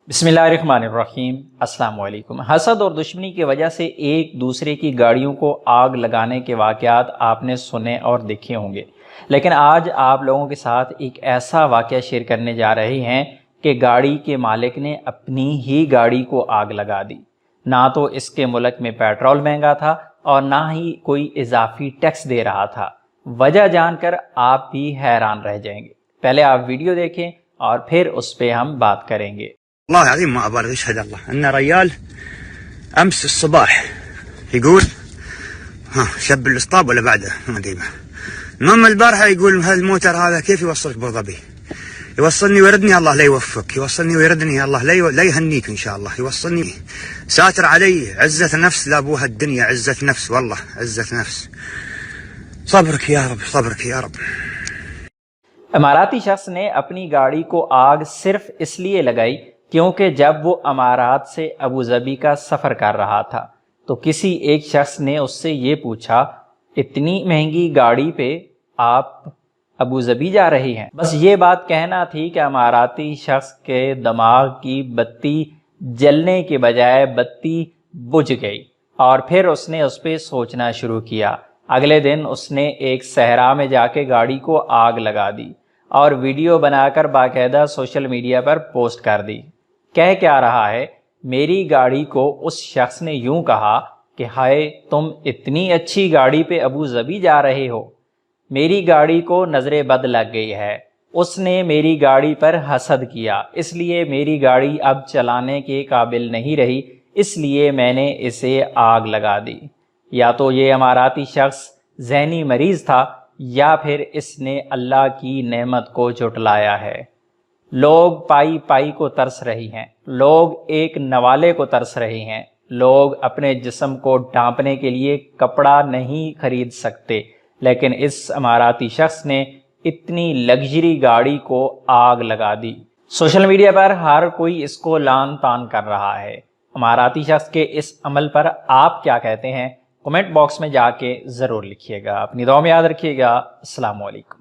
बिस्मिल्लाहिर्रहमानिर्रहीम। अस्सलाम वालेकुम। हसद और दुश्मनी की वजह से एक दूसरे की गाड़ियों को आग लगाने के वाक़यात आपने सुने और देखे होंगे, लेकिन आज आप लोगों के साथ एक ऐसा वाक़या शेयर करने जा रहे हैं कि गाड़ी के मालिक ने अपनी ही गाड़ी को आग लगा दी। ना तो इसके मुल्क में पेट्रोल महंगा था और ना ही कोई इजाफी टैक्स दे रहा था। वजह जानकर आप भी हैरान रह जाएंगे। पहले आप वीडियो देखें और फिर उस पर हम बात करेंगे। والله العظيم ما أبالغ يشهد الله أن ريال أمس الصباح يقول شب الإسطاب ولا بعده ما أدري. المهم البارحة يقول هالموتر هذا كيف يوصلك أبو ظبي؟ يوصلني ويردني الله لا يوفقك، يوصلني ويردني الله لا يهنيك إن شاء الله، يوصلني ساتر علي. عزة نفس لا أبوها الدنيا، عزة نفس والله عزة نفس. صبرك يا رب، صبرك يا رب. अमाराती शख्स ने अपनी गाड़ी को आग सिर्फ इसलिए लगाई क्योंकि जब वो अमारात से अबू ज़बी का सफ़र कर रहा था तो किसी एक शख्स ने उससे ये पूछा, इतनी महंगी गाड़ी पे आप अबू ज़बी जा रही हैं? बस ये बात कहना थी कि अमाराती शख्स के दिमाग की बत्ती जलने के बजाय बत्ती बुझ गई और फिर उसने उस पर सोचना शुरू किया। अगले दिन उसने एक सहरा में जाके गाड़ी को आग लगा दी और वीडियो बनाकर बाकायदा सोशल मीडिया पर पोस्ट कर दी। कह क्या रहा है, मेरी गाड़ी को उस शख्स ने यूं कहा कि हाय तुम इतनी अच्छी गाड़ी पे अबू ज़बी जा रहे हो। मेरी गाड़ी को नज़र बद लग गई है, उसने मेरी गाड़ी पर हसद किया, इसलिए मेरी गाड़ी अब चलाने के काबिल नहीं रही, इसलिए मैंने इसे आग लगा दी। या तो ये अमाराती शख्स ज़हनी मरीज़ था या फिर इसने अल्लाह की नेमत को झुटलाया है। लोग पाई पाई को तरस रही हैं, लोग एक नवाले को तरस रहे हैं, लोग अपने जिस्म को ढांपने के लिए कपड़ा नहीं खरीद सकते, लेकिन इस अमाराती शख्स ने इतनी लग्जरी गाड़ी को आग लगा दी। सोशल मीडिया पर हर कोई इसको लान तान कर रहा है। अमाराती शख्स के इस अमल पर आप क्या कहते हैं? कमेंट बॉक्स में जाके ज़रूर लिखिएगा। अपनी दुआ में याद रखिएगा। अस्सलाम वालेकुम।